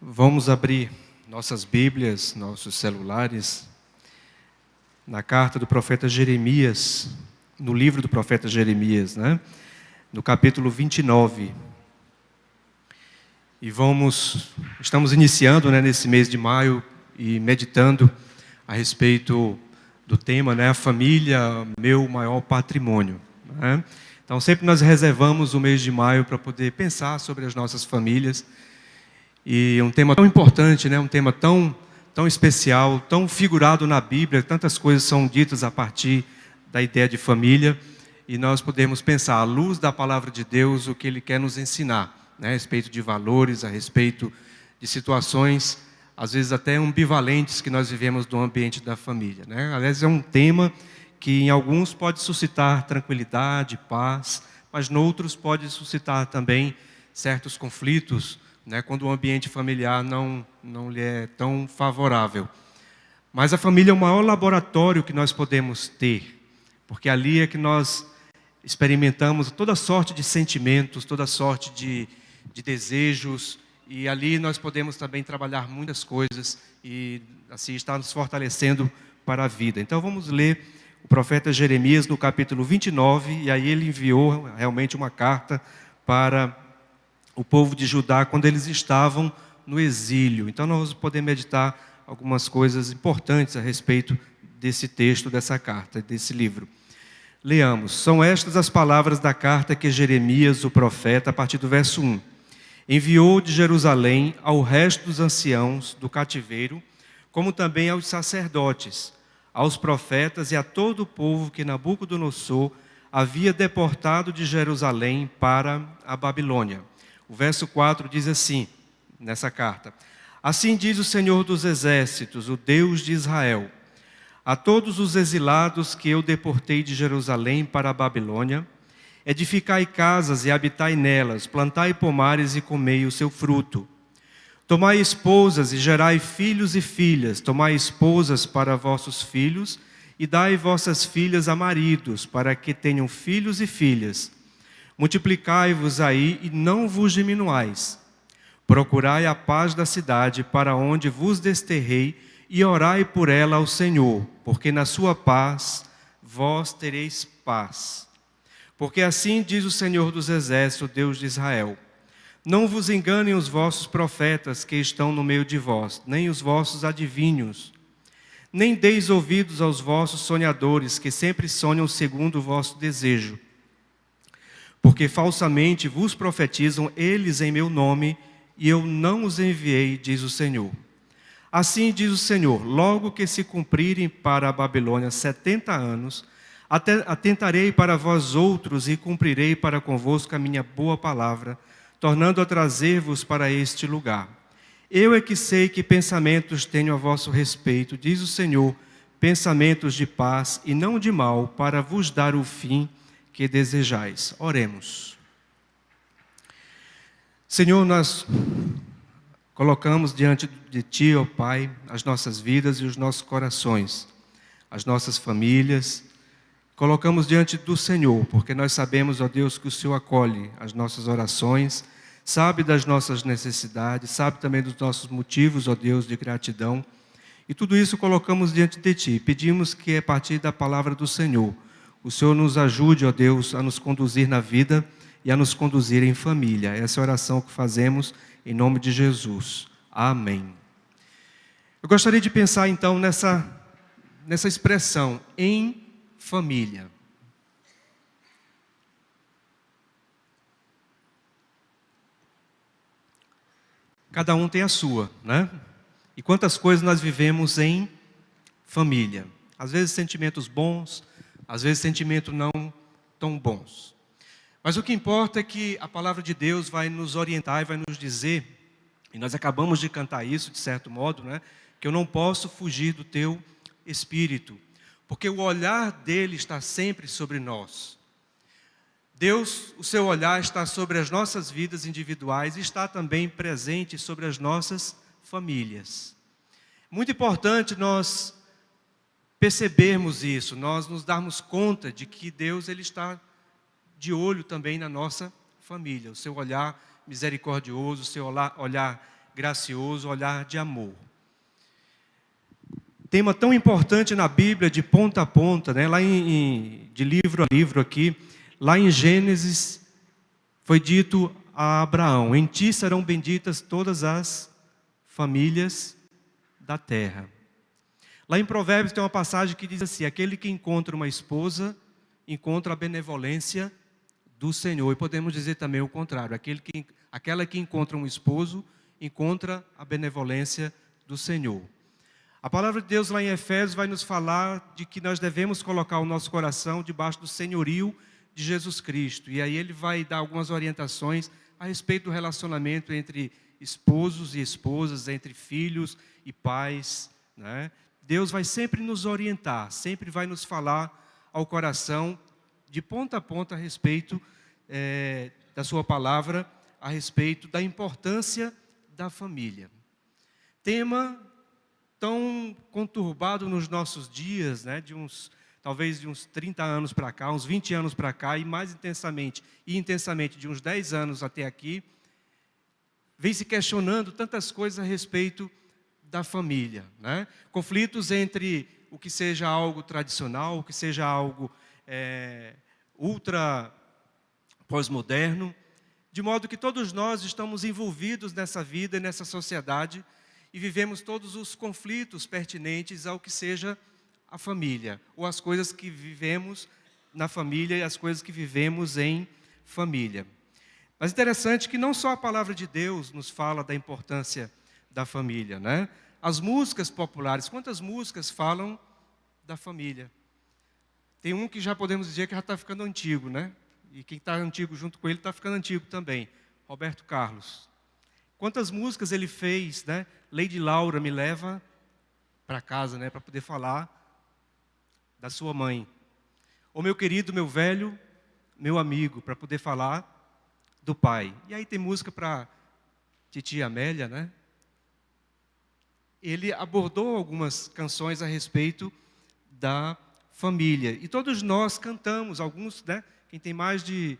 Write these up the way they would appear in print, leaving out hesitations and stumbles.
Vamos abrir nossas Bíblias, nossos celulares, na carta do profeta Jeremias, no livro do profeta Jeremias, no capítulo 29. E estamos iniciando nesse mês de maio e meditando a respeito do tema, a família, meu maior patrimônio. Então sempre nós reservamos o mês de maio para poder pensar sobre as nossas famílias. E um tema tão importante, um tema tão especial, tão figurado na Bíblia, tantas coisas são ditas a partir da ideia de família, e nós podemos pensar, à luz da palavra de Deus, o que Ele quer nos ensinar, a respeito de valores, a respeito de situações, às vezes até ambivalentes que nós vivemos no ambiente da família. Aliás, é um tema que em alguns pode suscitar tranquilidade, paz, mas noutros pode suscitar também certos conflitos, quando o ambiente familiar não lhe é tão favorável. Mas a família é o maior laboratório que nós podemos ter, porque ali é que nós experimentamos toda sorte de sentimentos, toda sorte de desejos, e ali nós podemos também trabalhar muitas coisas e assim estar nos fortalecendo para a vida. Então vamos ler o profeta Jeremias no capítulo 29, e aí ele enviou realmente uma carta para o povo de Judá quando eles estavam no exílio. Então nós vamos poder meditar algumas coisas importantes a respeito desse texto, dessa carta, desse livro. Leamos. São estas as palavras da carta que Jeremias, o profeta, a partir do verso 1, enviou de Jerusalém ao resto dos anciãos do cativeiro, como também aos sacerdotes, aos profetas e a todo o povo que Nabucodonosor havia deportado de Jerusalém para a Babilônia. O verso 4 diz assim, nessa carta: assim diz o Senhor dos Exércitos, o Deus de Israel, a todos os exilados que eu deportei de Jerusalém para a Babilônia, edificai casas e habitai nelas, plantai pomares e comei o seu fruto. Tomai esposas e gerai filhos e filhas, tomai esposas para vossos filhos e dai vossas filhas a maridos, para que tenham filhos e filhas. Multiplicai-vos aí e não vos diminuais. Procurai a paz da cidade para onde vos desterrei e orai por ela ao Senhor, porque na sua paz vós tereis paz. Porque assim diz o Senhor dos Exércitos, Deus de Israel: não vos enganem os vossos profetas que estão no meio de vós, nem os vossos adivinhos. Nem deis ouvidos aos vossos sonhadores, que sempre sonham segundo o vosso desejo. Porque falsamente vos profetizam eles em meu nome, e eu não os enviei, diz o Senhor. Assim diz o Senhor: logo que se cumprirem para a Babilônia 70 anos, atentarei para vós outros e cumprirei para convosco a minha boa palavra, tornando a trazer-vos para este lugar. Eu é que sei que pensamentos tenho a vosso respeito, diz o Senhor, pensamentos de paz e não de mal, para vos dar o fim que desejais. Oremos. Senhor, nós colocamos diante de Ti, ó Pai, as nossas vidas e os nossos corações, as nossas famílias. Colocamos diante do Senhor, porque nós sabemos, ó Deus, que o Senhor acolhe as nossas orações, sabe das nossas necessidades, sabe também dos nossos motivos, ó Deus, de gratidão. E tudo isso colocamos diante de Ti. Pedimos que, a partir da palavra do Senhor, o Senhor nos ajude, ó Deus, a nos conduzir na vida e a nos conduzir em família. Essa é a oração que fazemos em nome de Jesus. Amém. Eu gostaria de pensar então nessa expressão, em família. Cada um tem a sua, E quantas coisas nós vivemos em família. Às vezes sentimentos bons, às vezes sentimentos não tão bons. Mas o que importa é que a palavra de Deus vai nos orientar e vai nos dizer, e nós acabamos de cantar isso de certo modo, que eu não posso fugir do teu Espírito, porque o olhar dele está sempre sobre nós. Deus, o seu olhar está sobre as nossas vidas individuais e está também presente sobre as nossas famílias. Muito importante nós percebermos isso, nós nos darmos conta de que Deus ele está de olho também na nossa família. O seu olhar misericordioso, o seu olhar gracioso, olhar de amor. Tema tão importante na Bíblia, de ponta a ponta, né? De livro a livro aqui, lá em Gênesis, foi dito a Abraão: em ti serão benditas todas as famílias da terra. Lá em Provérbios tem uma passagem que diz assim: aquele que encontra uma esposa, encontra a benevolência do Senhor. E podemos dizer também o contrário: aquela que encontra um esposo, encontra a benevolência do Senhor. A palavra de Deus lá em Efésios vai nos falar de que nós devemos colocar o nosso coração debaixo do senhorio de Jesus Cristo. E aí ele vai dar algumas orientações a respeito do relacionamento entre esposos e esposas, entre filhos e pais, né? Deus vai sempre nos orientar, sempre vai nos falar ao coração, de ponta a ponta, a respeito da sua palavra, a respeito da importância da família. Tema tão conturbado nos nossos dias, né, talvez de uns 30 anos para cá, uns 20 anos para cá, e mais intensamente de uns 10 anos até aqui, vem se questionando tantas coisas a respeito da família, né? Conflitos entre o que seja algo tradicional, o que seja algo ultra pós-moderno, de modo que todos nós estamos envolvidos nessa vida e nessa sociedade, e vivemos todos os conflitos pertinentes ao que seja a família, ou as coisas que vivemos na família e as coisas que vivemos em família. Mas interessante que não só a palavra de Deus nos fala da importância da família, né? As músicas populares, quantas músicas falam da família? Tem um que já podemos dizer que já está ficando antigo, né? E quem está antigo junto com ele está ficando antigo também, Roberto Carlos. Quantas músicas ele fez, né? Lady Laura, me leva para casa, né? Para poder falar da sua mãe. Ou meu querido, meu velho, meu amigo, para poder falar do pai. E aí tem música para titia Amélia, né? Ele abordou algumas canções a respeito da família. E todos nós cantamos, alguns, né? Quem tem mais de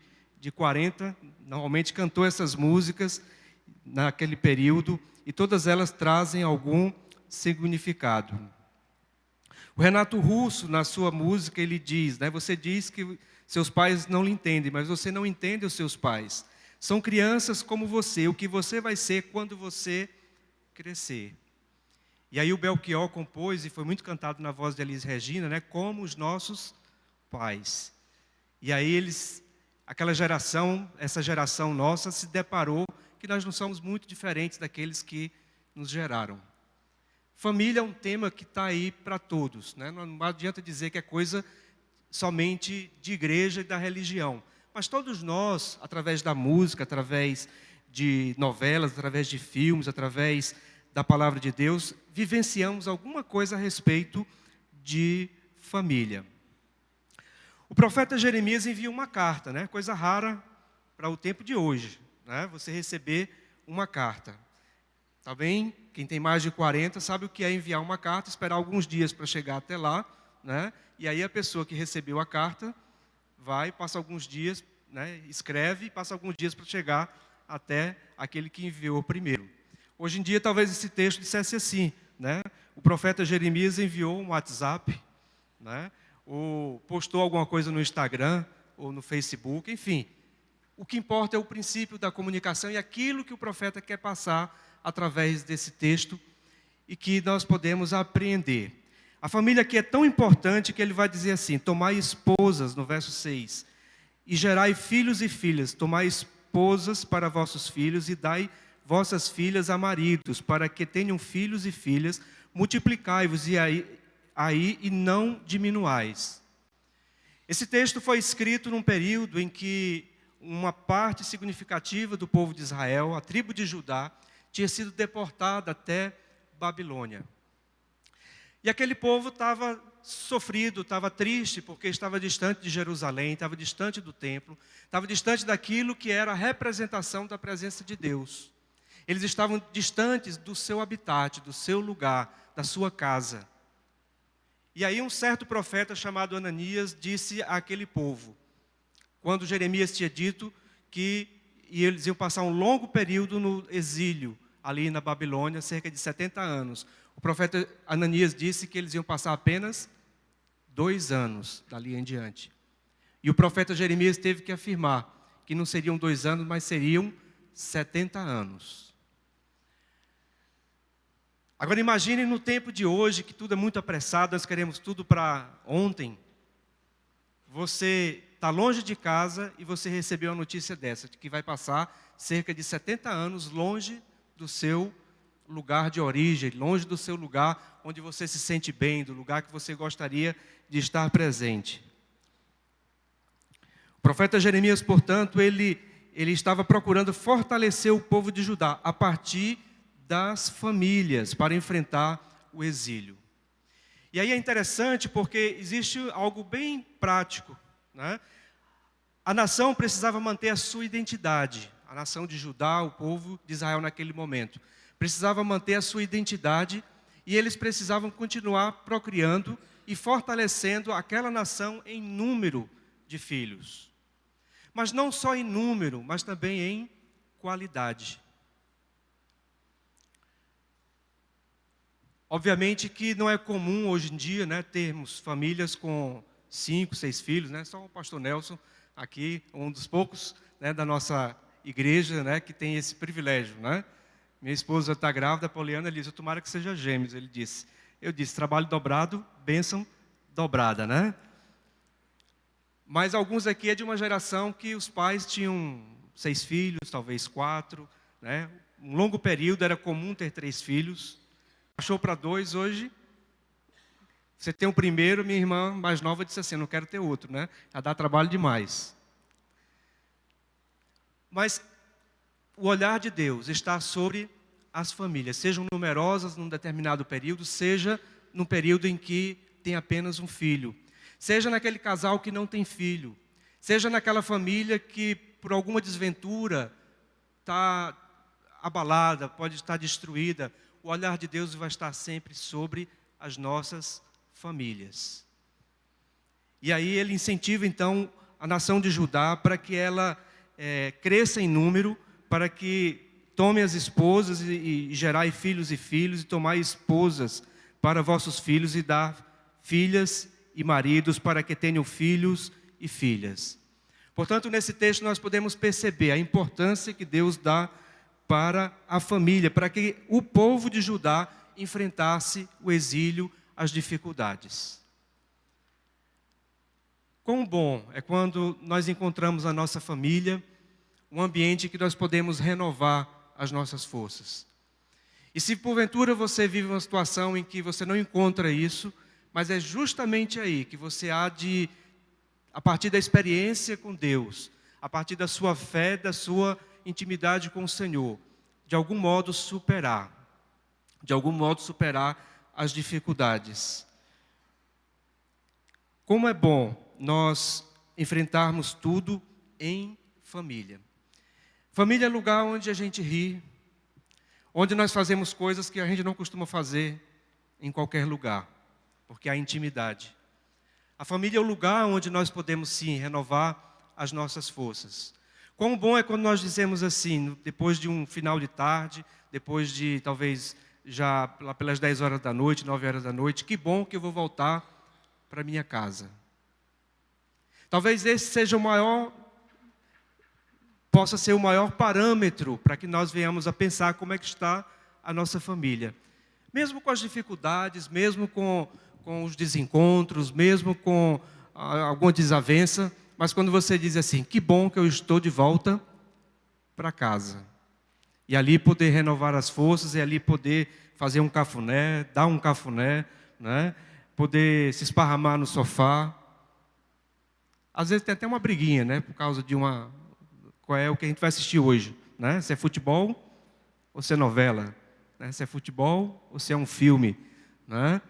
40, normalmente cantou essas músicas naquele período, e todas elas trazem algum significado. O Renato Russo, na sua música, ele diz, né? Você diz que seus pais não lhe entendem, mas você não entende os seus pais. São crianças como você, o que você vai ser quando você crescer. E aí o Belchior compôs, e foi muito cantado na voz de Elis Regina, né? Como os nossos pais. E aí essa geração nossa se deparou que nós não somos muito diferentes daqueles que nos geraram. Família é um tema que está aí para todos, né? Não adianta dizer que é coisa somente de igreja e da religião. Mas todos nós, através da música, através de novelas, através de filmes, através da palavra de Deus, vivenciamos alguma coisa a respeito de família. O profeta Jeremias envia uma carta, né? Coisa rara para o tempo de hoje, né? Você receber uma carta. Tá bem? Quem tem mais de 40 sabe o que é enviar uma carta, esperar alguns dias para chegar até lá, né? E aí a pessoa que recebeu a carta vai, passa alguns dias, né? Escreve e passa alguns dias para chegar até aquele que enviou primeiro. Hoje em dia talvez esse texto dissesse assim, né? O profeta Jeremias enviou um WhatsApp, né? Ou postou alguma coisa no Instagram ou no Facebook, enfim. O que importa é o princípio da comunicação e aquilo que o profeta quer passar através desse texto e que nós podemos apreender. A família aqui é tão importante que ele vai dizer assim: tomai esposas, no verso 6, e gerai filhos e filhas, tomai esposas para vossos filhos e dai vossas filhas a maridos, para que tenham filhos e filhas, multiplicai-vos aí e não diminuais. Esse texto foi escrito num período em que uma parte significativa do povo de Israel, a tribo de Judá, tinha sido deportada até Babilônia. E aquele povo estava sofrido, estava triste, porque estava distante de Jerusalém, estava distante do templo, estava distante daquilo que era a representação da presença de Deus. Eles estavam distantes do seu habitat, do seu lugar, da sua casa. E aí um certo profeta chamado Ananias disse àquele povo, quando Jeremias tinha dito que eles iam passar um longo período no exílio, ali na Babilônia, cerca de 70 anos. O profeta Ananias disse que eles iam passar apenas 2 anos dali em diante. E o profeta Jeremias teve que afirmar que não seriam 2 anos, mas seriam 70 anos. Agora imagine no tempo de hoje, que tudo é muito apressado, nós queremos tudo para ontem. Você está longe de casa e você recebeu a notícia dessa, de que vai passar cerca de 70 anos longe do seu lugar de origem, longe do seu lugar onde você se sente bem, do lugar que você gostaria de estar presente. O profeta Jeremias, portanto, ele estava procurando fortalecer o povo de Judá a partir das famílias para enfrentar o exílio. E aí é interessante porque existe algo bem prático, né? A nação precisava manter a sua identidade. A nação de Judá, o povo de Israel naquele momento, precisava manter a sua identidade e eles precisavam continuar procriando e fortalecendo aquela nação em número de filhos. Mas não só em número, mas também em qualidade. Obviamente que não é comum hoje em dia, né, termos famílias com 5, 6 filhos, né? Só o pastor Nelson aqui, um dos poucos, né, da nossa igreja, né, que tem esse privilégio, né? Minha esposa está grávida, a Poliana disse, tomara que seja gêmeos, ele disse. Eu disse, trabalho dobrado, bênção dobrada, né? Mas alguns aqui é de uma geração que os pais tinham 6 filhos, talvez 4, né? Um longo período era comum ter 3 filhos. Baixou para 2 hoje. Você tem o primeiro, minha irmã mais nova disse assim, não quero ter outro, né? Já dá trabalho demais. Mas o olhar de Deus está sobre as famílias, sejam numerosas num determinado período, seja num período em que tem apenas um filho. Seja naquele casal que não tem filho. Seja naquela família que, por alguma desventura, está abalada, pode estar destruída. O olhar de Deus vai estar sempre sobre as nossas famílias. E aí ele incentiva, então, a nação de Judá para que ela cresça em número, para que tome as esposas e gerai filhos, e tomai esposas para vossos filhos e dar filhas e maridos para que tenham filhos e filhas. Portanto, nesse texto nós podemos perceber a importância que Deus dá para a família, para que o povo de Judá enfrentasse o exílio, as dificuldades. Quão bom é quando nós encontramos a nossa família, um ambiente que nós podemos renovar as nossas forças. E se porventura você vive uma situação em que você não encontra isso, mas é justamente aí que você há de, a partir da experiência com Deus, a partir da sua fé, da sua intimidade com o Senhor, de algum modo superar as dificuldades. Como é bom nós enfrentarmos tudo em família. Família é lugar onde a gente ri, onde nós fazemos coisas que a gente não costuma fazer em qualquer lugar, porque há intimidade. A família é o lugar onde nós podemos, sim, renovar as nossas forças. Quão bom é quando nós dizemos assim, depois de um final de tarde, depois de talvez já lá pelas 10 horas da noite, 9 horas da noite, que bom que eu vou voltar para minha casa. Talvez esse seja possa ser o maior parâmetro para que nós venhamos a pensar como é que está a nossa família. Mesmo com as dificuldades, mesmo com os desencontros, mesmo com alguma desavença, mas quando você diz assim, que bom que eu estou de volta para casa. E ali poder renovar as forças, e ali poder fazer um cafuné, dar um cafuné, né? Poder se esparramar no sofá. Às vezes tem até uma briguinha, né? Por causa de qual é o que a gente vai assistir hoje, né? Se é futebol ou se é novela, né? Se é futebol ou se é um filme, né?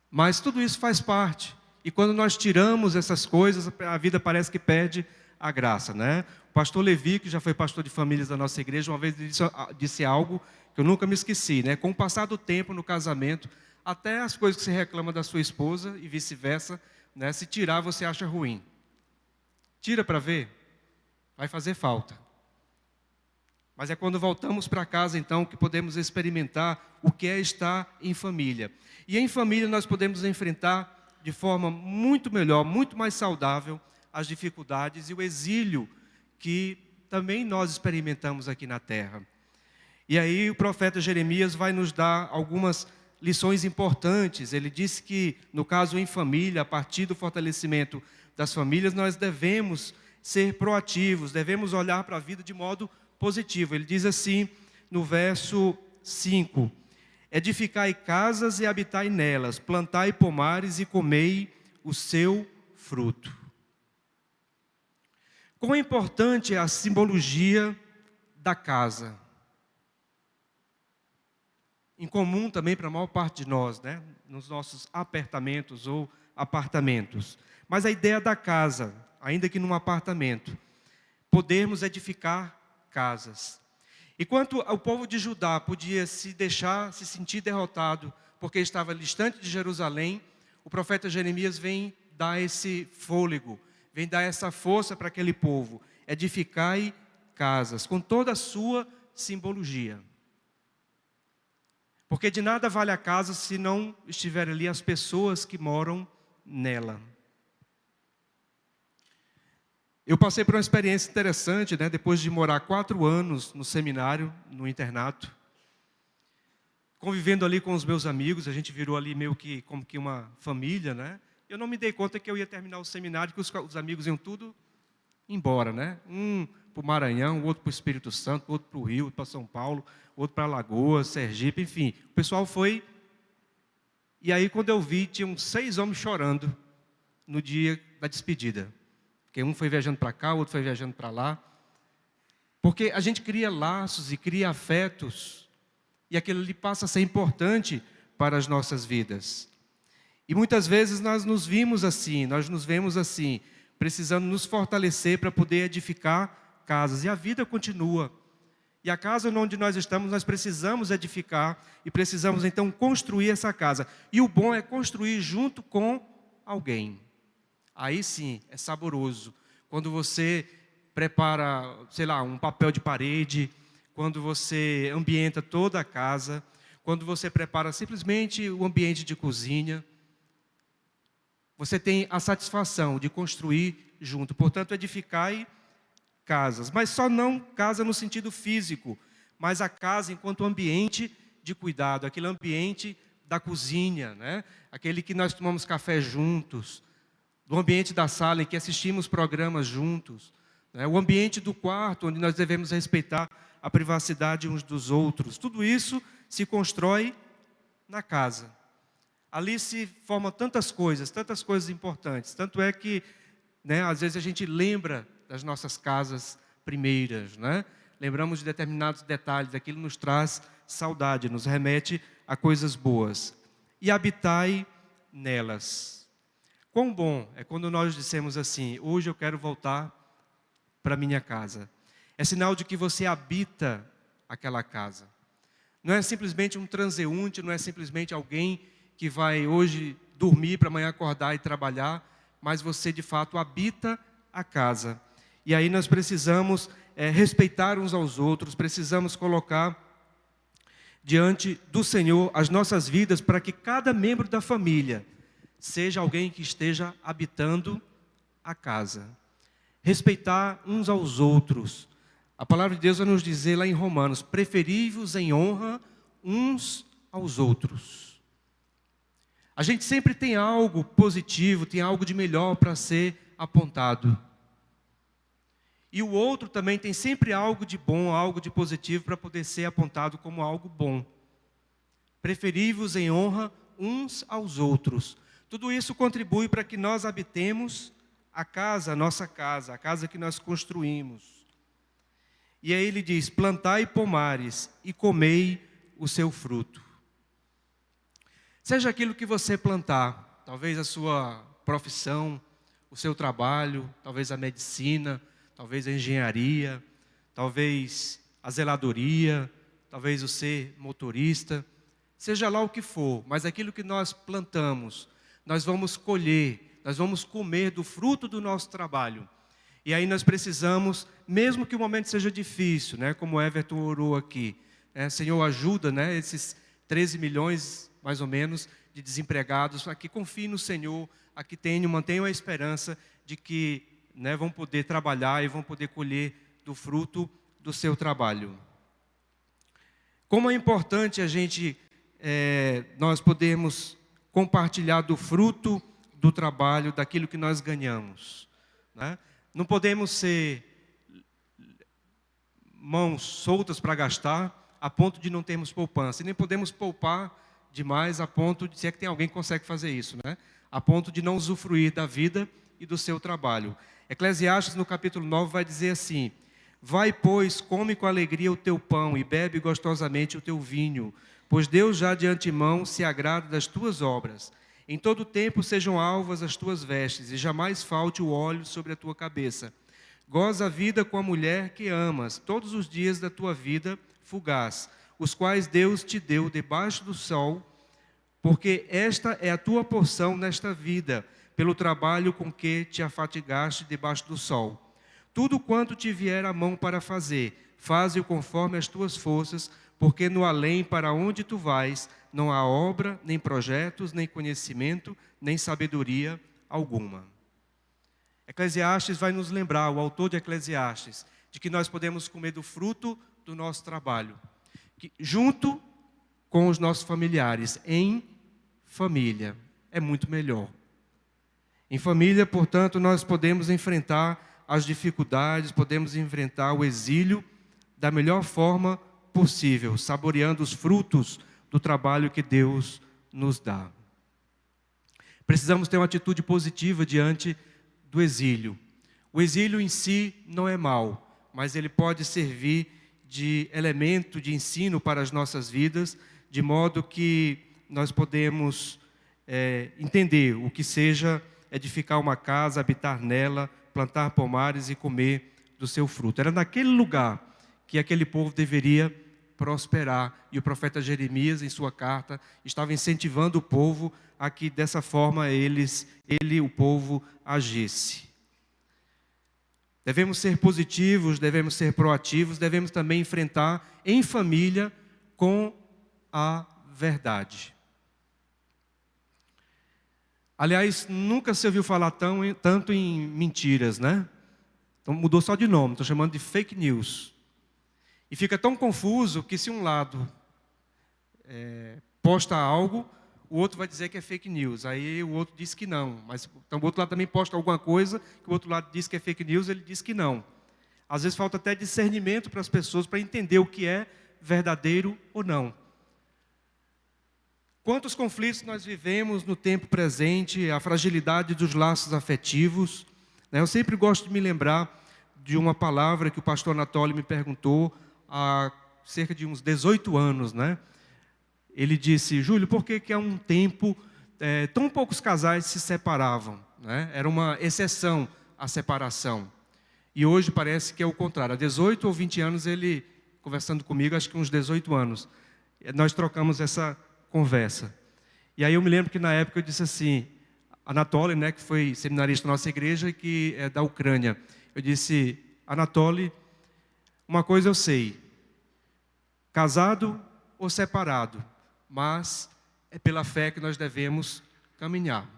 Mas tudo isso faz parte. E quando nós tiramos essas coisas, a vida parece que perde a graça, né? O pastor Levi, que já foi pastor de famílias da nossa igreja, uma vez disse algo que eu nunca me esqueci, né? Com o passar do tempo no casamento, até as coisas que você reclama da sua esposa e vice-versa, né? Se tirar, você acha ruim. Tira para ver, vai fazer falta. Mas é quando voltamos para casa, então, que podemos experimentar o que é estar em família. E em família nós podemos enfrentar de forma muito melhor, muito mais saudável, as dificuldades e o exílio que também nós experimentamos aqui na terra. E aí o profeta Jeremias vai nos dar algumas lições importantes. Ele diz que, no caso em família, a partir do fortalecimento das famílias, nós devemos ser proativos, devemos olhar para a vida de modo positivo. Ele diz assim, no verso 5, edificai casas e habitai nelas, plantai pomares e comei o seu fruto. Quão importante é a simbologia da casa. Em comum também para a maior parte de nós, né? Nos nossos apertamentos ou apartamentos. Mas a ideia da casa, ainda que num apartamento, podermos edificar casas. Enquanto o povo de Judá podia se sentir derrotado, porque estava distante de Jerusalém, o profeta Jeremias vem dar esse fôlego, vem dar essa força para aquele povo. Edificai casas, com toda a sua simbologia. Porque de nada vale a casa se não estiver ali as pessoas que moram nela. Eu passei por uma experiência interessante, né? Depois de morar 4 anos no seminário, no internato, convivendo ali com os meus amigos, a gente virou ali meio que como que uma família, né? Eu não me dei conta que eu ia terminar o seminário, que os amigos iam tudo embora, né? Um para o Maranhão, outro para o Espírito Santo, outro para o Rio, outro para São Paulo, outro para Alagoas, Sergipe, enfim. O pessoal foi. E aí, quando eu vi, tinham 6 homens chorando no dia da despedida. Porque um foi viajando para cá, o outro foi viajando para lá. Porque a gente cria laços e cria afetos, e aquilo ali passa a ser importante para as nossas vidas. E muitas vezes nós nos vemos assim, precisando nos fortalecer para poder edificar casas. E a vida continua. E a casa onde nós estamos, nós precisamos edificar e precisamos então construir essa casa. E o bom é construir junto com alguém. Aí sim, é saboroso. Quando você prepara, sei lá, um papel de parede, quando você ambienta toda a casa, quando você prepara simplesmente o ambiente de cozinha, você tem a satisfação de construir junto. Portanto, edificai casas. Mas só não casa no sentido físico, mas a casa enquanto ambiente de cuidado, aquele ambiente da cozinha, né? Aquele que nós tomamos café juntos, do ambiente da sala em que assistimos programas juntos, né? O ambiente do quarto, onde nós devemos respeitar a privacidade uns dos outros. Tudo isso se constrói na casa. Ali se formam tantas coisas importantes. Tanto é que, né, às vezes a gente lembra das nossas casas primeiras, né? Lembramos de determinados detalhes, aquilo nos traz saudade, nos remete a coisas boas. E habitai nelas. Quão bom é quando nós dissemos assim, hoje eu quero voltar para minha casa. É sinal de que você habita aquela casa. Não é simplesmente um transeunte, não é simplesmente alguém que vai hoje dormir para amanhã acordar e trabalhar, mas você de fato habita a casa. E aí nós precisamos respeitar uns aos outros, precisamos colocar diante do Senhor as nossas vidas para que cada membro da família seja alguém que esteja habitando a casa. Respeitar uns aos outros. A palavra de Deus vai nos dizer lá em Romanos, preferi-vos em honra uns aos outros. A gente sempre tem algo positivo, tem algo de melhor para ser apontado. E o outro também tem sempre algo de bom, algo de positivo para poder ser apontado como algo bom. Preferi-vos em honra uns aos outros. Tudo isso contribui para que nós habitemos a casa, a nossa casa, a casa que nós construímos. E aí ele diz, plantai pomares e comei o seu fruto. Seja aquilo que você plantar, talvez a sua profissão, o seu trabalho, talvez a medicina, talvez a engenharia, talvez a zeladoria, talvez o ser motorista, seja lá o que for, mas aquilo que nós plantamos, nós vamos colher, nós vamos comer do fruto do nosso trabalho. E aí nós precisamos, mesmo que o momento seja difícil, né, como o Everton orou aqui, Senhor, ajuda, né, esses 13 milhões, mais ou menos, de desempregados, a que confiem no Senhor, a que mantenham a esperança de que, né, vão poder trabalhar e vão poder colher do fruto do seu trabalho. Como é importante nós podermos compartilhar do fruto do trabalho, daquilo que nós ganhamos, né? Não podemos ser mãos soltas para gastar, a ponto de não termos poupança. E nem podemos poupar demais a ponto de, se é que tem alguém que consegue fazer isso, né? A ponto de não usufruir da vida e do seu trabalho. Eclesiastes, no capítulo 9, vai dizer assim: vai, pois, come com alegria o teu pão e bebe gostosamente o teu vinho, pois Deus já de antemão se agrada das tuas obras. Em todo tempo sejam alvas as tuas vestes, e jamais falte o óleo sobre a tua cabeça. Goza a vida com a mulher que amas, todos os dias da tua vida fugaz, os quais Deus te deu debaixo do sol, porque esta é a tua porção nesta vida, pelo trabalho com que te afatigaste debaixo do sol. Tudo quanto te vier a mão para fazer, faze-o conforme as tuas forças, porque no além para onde tu vais, não há obra, nem projetos, nem conhecimento, nem sabedoria alguma. Eclesiastes vai nos lembrar, o autor de Eclesiastes, de que nós podemos comer do fruto do nosso trabalho, junto com os nossos familiares, em família. É muito melhor. Em família, portanto, nós podemos enfrentar as dificuldades, podemos enfrentar o exílio da melhor forma possível, saboreando os frutos do trabalho que Deus nos dá. Precisamos ter uma atitude positiva diante do exílio. O exílio em si não é mau, mas ele pode servir de elemento de ensino para as nossas vidas, de modo que nós podemos entender o que seja edificar uma casa, habitar nela, plantar pomares e comer do seu fruto. Era naquele lugar que aquele povo deveria prosperar. E o profeta Jeremias, em sua carta, estava incentivando o povo a que dessa forma o povo, agisse. Devemos ser positivos, devemos ser proativos, devemos também enfrentar em família com a verdade. Aliás, nunca se ouviu falar tanto em mentiras, né? Então mudou só de nome, estou chamando de fake news. E fica tão confuso que se um lado posta algo, o outro vai dizer que é fake news. Aí o outro diz que não. Mas então, o outro lado também posta alguma coisa, que o outro lado diz que é fake news, ele diz que não. Às vezes falta até discernimento para as pessoas, para entender o que é verdadeiro ou não. Quantos conflitos nós vivemos no tempo presente, a fragilidade dos laços afetivos. Eu sempre gosto de me lembrar de uma palavra que o pastor Anatólio me perguntou há cerca de uns 18 anos, né? Ele disse: Júlio, por que há um tempo tão poucos casais se separavam, né? Era uma exceção a separação. E hoje parece que é o contrário. Há 18 ou 20 anos ele, conversando comigo, acho que uns 18 anos, nós trocamos essa conversa. E aí eu me lembro que na época eu disse assim, Anatoly, né, que foi seminarista da nossa igreja e que é da Ucrânia, eu disse: Anatoly, uma coisa eu sei, casado ou separado, mas é pela fé que nós devemos caminhar.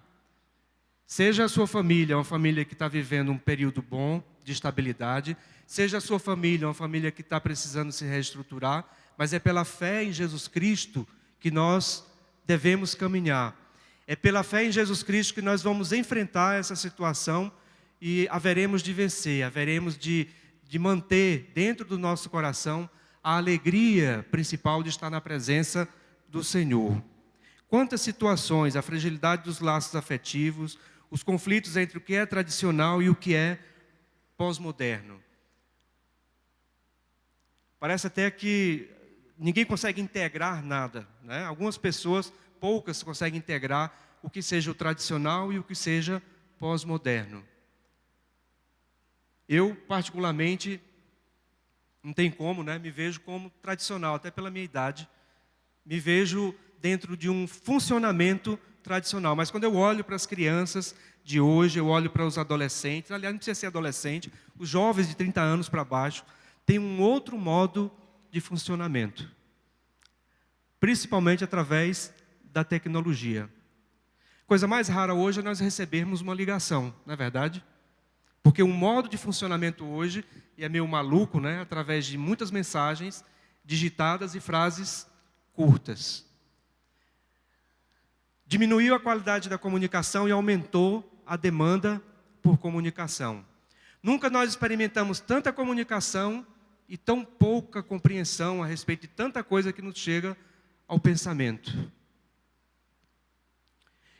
Seja a sua família uma família que está vivendo um período bom de estabilidade, seja a sua família uma família que está precisando se reestruturar, mas é pela fé em Jesus Cristo que nós devemos caminhar. É pela fé em Jesus Cristo que nós vamos enfrentar essa situação e haveremos de vencer, haveremos de manter dentro do nosso coração a alegria principal de estar na presença do Senhor. Quantas situações, a fragilidade dos laços afetivos, os conflitos entre o que é tradicional e o que é pós-moderno. Parece até que ninguém consegue integrar nada, né? Algumas pessoas, poucas, conseguem integrar o que seja o tradicional e o que seja pós-moderno. Eu, particularmente, não tem como, né? Me vejo como tradicional, até pela minha idade. Me vejo dentro de um funcionamento tradicional. Mas quando eu olho para as crianças de hoje, eu olho para os adolescentes, aliás, não precisa ser adolescente, os jovens de 30 anos para baixo, têm um outro modo de funcionamento. Principalmente através da tecnologia. Coisa mais rara hoje é nós recebermos uma ligação, não é verdade? Porque o modo de funcionamento hoje, e é meio maluco, né? Através de muitas mensagens digitadas e frases curtas. Diminuiu a qualidade da comunicação e aumentou a demanda por comunicação. Nunca nós experimentamos tanta comunicação e tão pouca compreensão a respeito de tanta coisa que nos chega ao pensamento.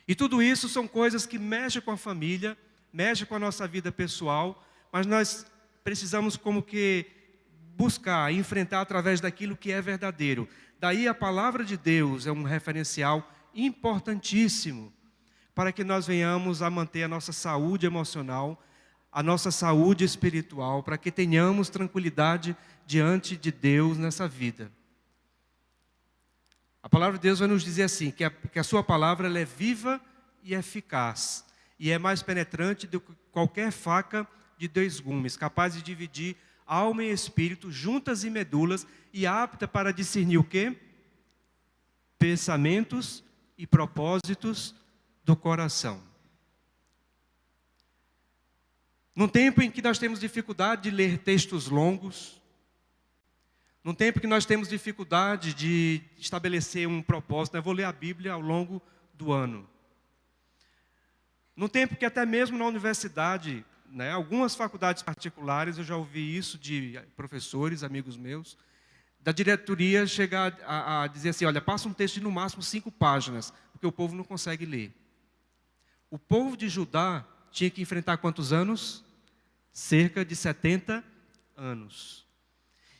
E tudo isso são coisas que mexem com a família, mexem com a nossa vida pessoal, mas nós precisamos como que buscar, enfrentar através daquilo que é verdadeiro. Daí a palavra de Deus é um referencial importantíssimo para que nós venhamos a manter a nossa saúde emocional, a nossa saúde espiritual, para que tenhamos tranquilidade diante de Deus nessa vida. A palavra de Deus vai nos dizer assim, que a sua palavra ela é viva e eficaz, e é mais penetrante do que qualquer faca de 2 gumes, capaz de dividir alma e espírito, juntas e medulas, e apta para discernir o quê? Pensamentos e propósitos do coração. Num tempo em que nós temos dificuldade de ler textos longos, num tempo que nós temos dificuldade de estabelecer um propósito, eu vou ler a Bíblia ao longo do ano. Num tempo que até mesmo na universidade, né, algumas faculdades particulares, eu já ouvi isso de professores, amigos meus, da diretoria chegar a dizer assim, olha, passa um texto de no máximo 5 páginas, porque o povo não consegue ler. O povo de Judá tinha que enfrentar quantos anos? Cerca de 70 anos.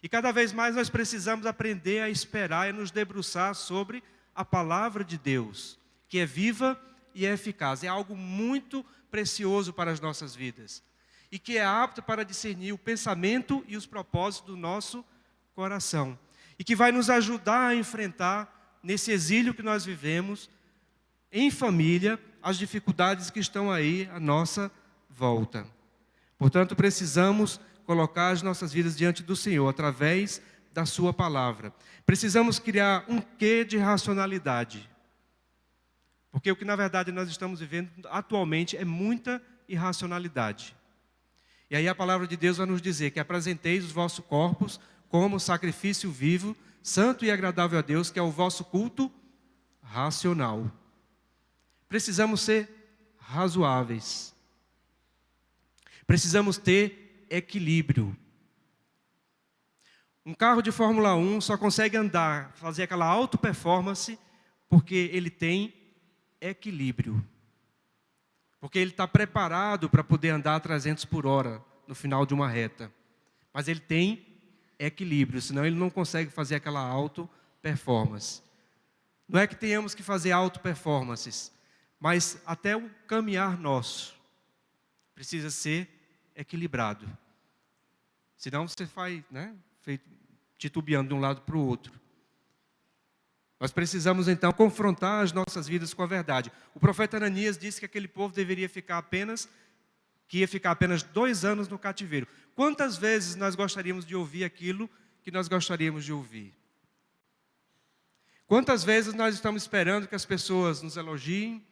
E cada vez mais nós precisamos aprender a esperar e nos debruçar sobre a palavra de Deus, que é viva e é eficaz. É algo muito precioso para as nossas vidas. E que é apto para discernir o pensamento e os propósitos do nosso coração. E que vai nos ajudar a enfrentar, nesse exílio que nós vivemos, em família, as dificuldades que estão aí à nossa volta. Portanto, precisamos colocar as nossas vidas diante do Senhor, através da sua palavra. Precisamos criar um quê de racionalidade. Porque o que na verdade nós estamos vivendo atualmente é muita irracionalidade. E aí a palavra de Deus vai nos dizer que apresenteis os vossos corpos como sacrifício vivo, santo e agradável a Deus, que é o vosso culto racional. Precisamos ser razoáveis. Precisamos ter equilíbrio. Um carro de Fórmula 1 só consegue andar, fazer aquela alta performance, porque ele tem equilíbrio. Porque ele está preparado para poder andar a 300 por hora no final de uma reta. Mas ele tem equilíbrio, senão ele não consegue fazer aquela auto performance. Não é que tenhamos que fazer auto performances, mas até o caminhar nosso precisa ser equilibrado. Senão você vai, né, titubeando de um lado para o outro. Nós precisamos então confrontar as nossas vidas com a verdade. O profeta Ananias disse que aquele povo deveria ia ficar apenas 2 anos no cativeiro. Quantas vezes nós gostaríamos de ouvir aquilo que nós gostaríamos de ouvir? Quantas vezes nós estamos esperando que as pessoas nos elogiem,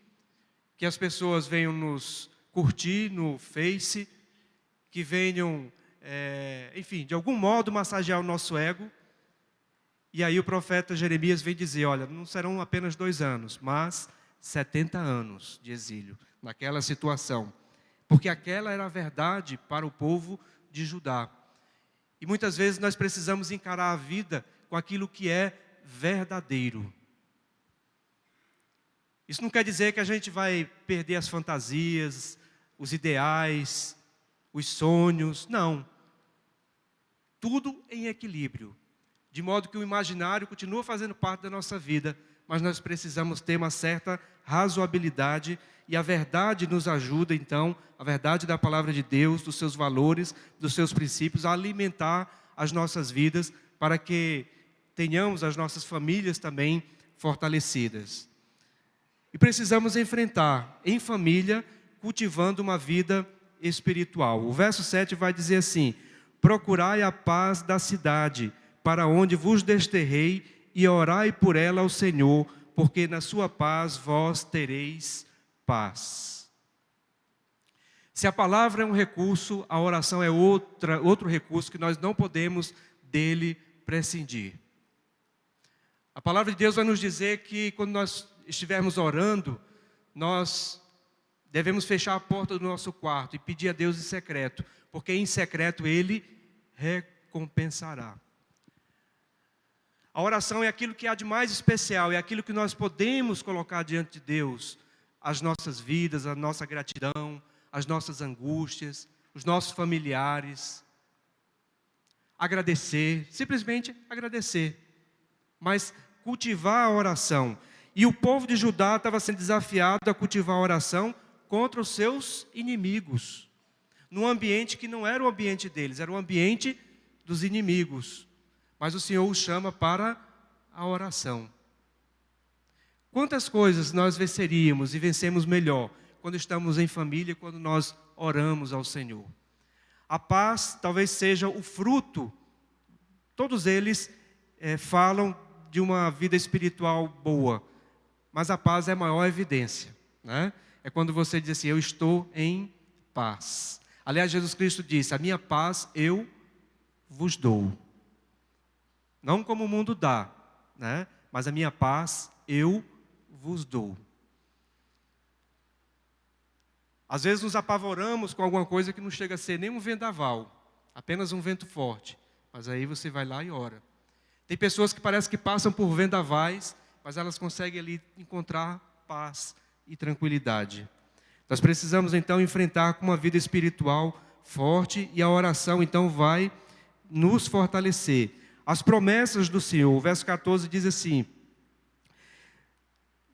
que as pessoas venham nos curtir no Face, que venham, enfim, de algum modo massagear o nosso ego. E aí o profeta Jeremias vem dizer, olha, não serão apenas 2 anos, mas 70 anos de exílio, naquela situação. Porque aquela era a verdade para o povo de Judá. E muitas vezes nós precisamos encarar a vida com aquilo que é verdadeiro. Isso não quer dizer que a gente vai perder as fantasias, os ideais, os sonhos, não. Tudo em equilíbrio. De modo que o imaginário continua fazendo parte da nossa vida, mas nós precisamos ter uma certa razoabilidade e a verdade nos ajuda, então, a verdade da palavra de Deus, dos seus valores, dos seus princípios, a alimentar as nossas vidas para que tenhamos as nossas famílias também fortalecidas. E precisamos enfrentar em família, cultivando uma vida espiritual. O verso 7 vai dizer assim: procurai a paz da cidade, para onde vos desterrei, e orai por ela ao Senhor, porque na sua paz vós tereis paz. Se a palavra é um recurso, a oração é outro recurso que nós não podemos dele prescindir. A palavra de Deus vai nos dizer que quando nós estivermos orando, nós devemos fechar a porta do nosso quarto e pedir a Deus em secreto, porque em secreto Ele recompensará. A oração é aquilo que há de mais especial, é aquilo que nós podemos colocar diante de Deus, as nossas vidas, a nossa gratidão, as nossas angústias, os nossos familiares. Agradecer, simplesmente agradecer, mas cultivar a oração. E o povo de Judá estava sendo desafiado a cultivar a oração contra os seus inimigos, num ambiente que não era o ambiente deles, era o ambiente dos inimigos. Mas o Senhor os chama para a oração. Quantas coisas nós venceríamos e vencemos melhor quando estamos em família, quando nós oramos ao Senhor. A paz talvez seja o fruto, todos eles falam de uma vida espiritual boa, mas a paz é a maior evidência, né? É quando você diz assim: eu estou em paz. Aliás, Jesus Cristo disse: a minha paz eu vos dou. Não como o mundo dá, né? Mas a minha paz eu vos dou. Às vezes nos apavoramos com alguma coisa que não chega a ser nem um vendaval, apenas um vento forte. Mas aí você vai lá e ora. Tem pessoas que parece que passam por vendavais, mas elas conseguem ali encontrar paz e tranquilidade. Nós precisamos então enfrentar com uma vida espiritual forte, e a oração então vai nos fortalecer. As promessas do Senhor, o verso 14 diz assim,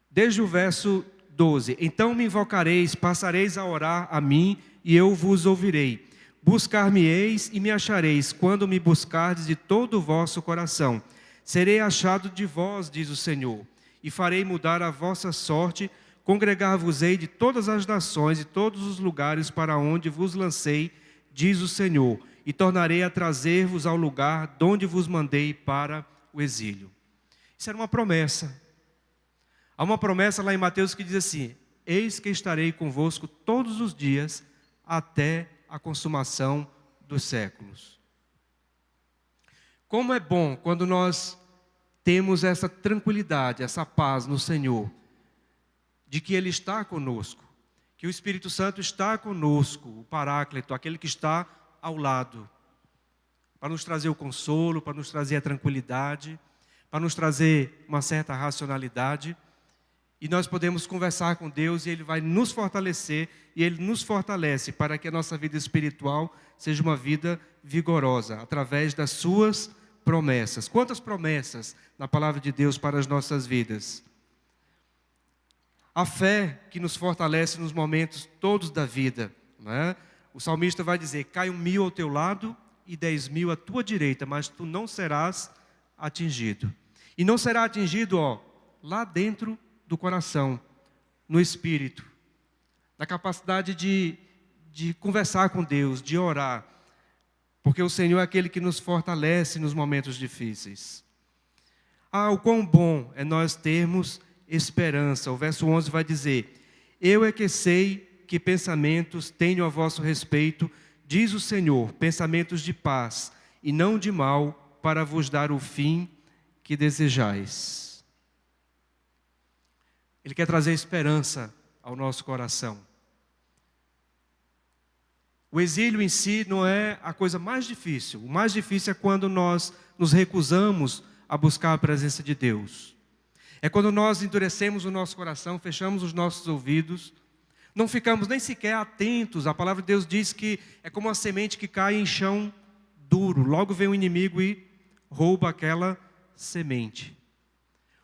desde o verso 12: então me invocareis, passareis a orar a mim, e eu vos ouvirei. Buscar-me-eis e me achareis, quando me buscardes de todo o vosso coração. Serei achado de vós, diz o Senhor, e farei mudar a vossa sorte. Congregar-vos-ei de todas as nações e todos os lugares para onde vos lancei, diz o Senhor, e tornarei a trazer-vos ao lugar de onde vos mandei para o exílio. Isso era uma promessa. Há uma promessa lá em Mateus que diz assim: eis que estarei convosco todos os dias até a consumação dos séculos. Como é bom quando nós temos essa tranquilidade, essa paz no Senhor, de que Ele está conosco, que o Espírito Santo está conosco, o Paráclito, aquele que está ao lado, para nos trazer o consolo, para nos trazer a tranquilidade, para nos trazer uma certa racionalidade. E nós podemos conversar com Deus e Ele vai nos fortalecer, e Ele nos fortalece para que a nossa vida espiritual seja uma vida vigorosa, através das suas promessas. Quantas promessas na palavra de Deus para as nossas vidas? A fé que nos fortalece nos momentos todos da vida, né? O salmista vai dizer: cai 1.000 ao teu lado e 10.000 à tua direita, mas tu não serás atingido. E não será atingido, lá dentro do coração, no espírito, na capacidade de conversar com Deus, de orar, porque o Senhor é aquele que nos fortalece nos momentos difíceis. O quão bom é nós termos esperança. O verso 11 vai dizer: eu é que sei que pensamentos tenho a vosso respeito, diz o Senhor, pensamentos de paz e não de mal, para vos dar o fim que desejais. Ele quer trazer esperança ao nosso coração. O exílio em si não é a coisa mais difícil. O mais difícil é quando nós nos recusamos a buscar a presença de Deus. É quando nós endurecemos o nosso coração, fechamos os nossos ouvidos, não ficamos nem sequer atentos. A palavra de Deus diz que é como uma semente que cai em chão duro. Logo vem o inimigo e rouba aquela semente.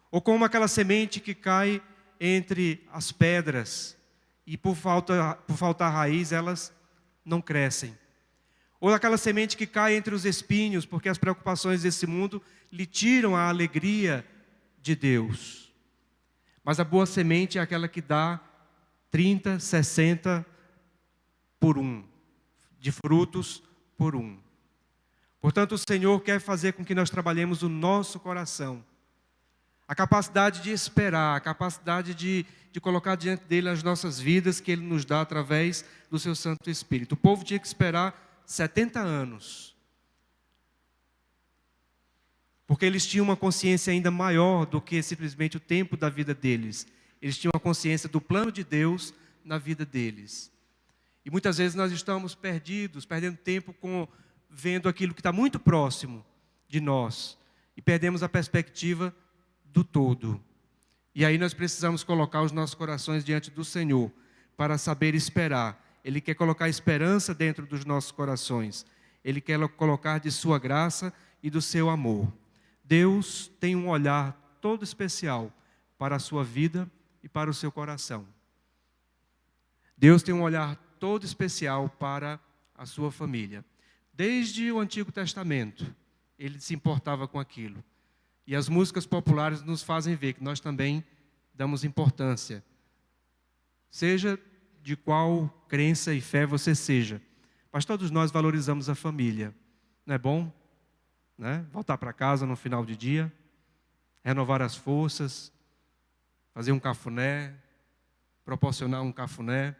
Ou como aquela semente que cai entre as pedras e por faltar raiz elas não crescem. Ou aquela semente que cai entre os espinhos, porque as preocupações desse mundo lhe tiram a alegria de Deus. Mas a boa semente é aquela que dá 30, 60 por um, de frutos por um. Portanto, o Senhor quer fazer com que nós trabalhemos o nosso coração. A capacidade de esperar, a capacidade de colocar diante dele as nossas vidas que ele nos dá através do seu Santo Espírito. O povo tinha que esperar 70 anos. Porque eles tinham uma consciência ainda maior do que simplesmente o tempo da vida deles. Eles tinham a consciência do plano de Deus na vida deles. E muitas vezes nós estamos perdidos, perdendo tempo vendo aquilo que está muito próximo de nós. E perdemos a perspectiva do todo. E aí nós precisamos colocar os nossos corações diante do Senhor para saber esperar. Ele quer colocar esperança dentro dos nossos corações. Ele quer colocar de sua graça e do seu amor. Deus tem um olhar todo especial para a sua vida e para o seu coração. Deus tem um olhar todo especial para a sua família. Desde o Antigo Testamento, ele se importava com aquilo. E as músicas populares nos fazem ver que nós também damos importância. Seja de qual crença e fé você seja. Mas todos nós valorizamos a família. Não é bom? Né? Voltar para casa no final de dia, renovar as forças, fazer um cafuné, proporcionar um cafuné.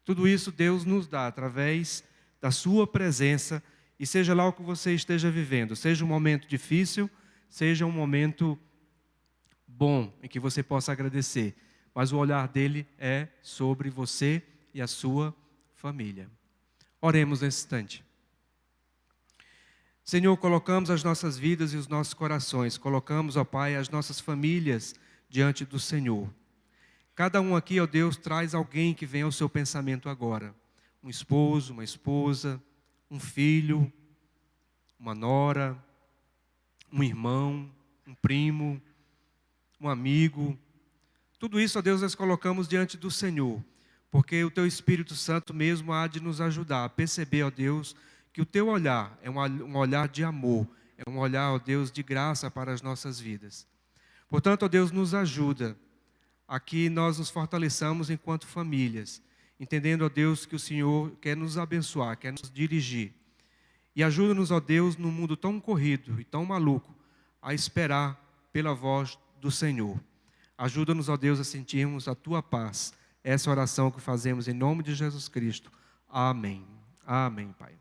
Tudo isso Deus nos dá através da sua presença, e seja lá o que você esteja vivendo, seja um momento difícil, seja um momento bom em que você possa agradecer, mas o olhar dele é sobre você e a sua família. Oremos nesse instante. Senhor, colocamos as nossas vidas e os nossos corações, colocamos, ó Pai, as nossas famílias diante do Senhor. Cada um aqui, ó Deus, traz alguém que vem ao seu pensamento agora. Um esposo, uma esposa, um filho, uma nora, um irmão, um primo, um amigo. Tudo isso, ó Deus, nós colocamos diante do Senhor, porque o Teu Espírito Santo mesmo há de nos ajudar a perceber, ó Deus, que o Teu olhar é um olhar de amor, é um olhar, ó Deus, de graça para as nossas vidas. Portanto, ó Deus, nos ajuda a que nós nos fortaleçamos enquanto famílias, entendendo, ó Deus, que o Senhor quer nos abençoar, quer nos dirigir. E ajuda-nos, ó Deus, num mundo tão corrido e tão maluco, a esperar pela voz do Senhor. Ajuda-nos, ó Deus, a sentirmos a Tua paz. Essa oração que fazemos em nome de Jesus Cristo. Amém. Amém, Pai.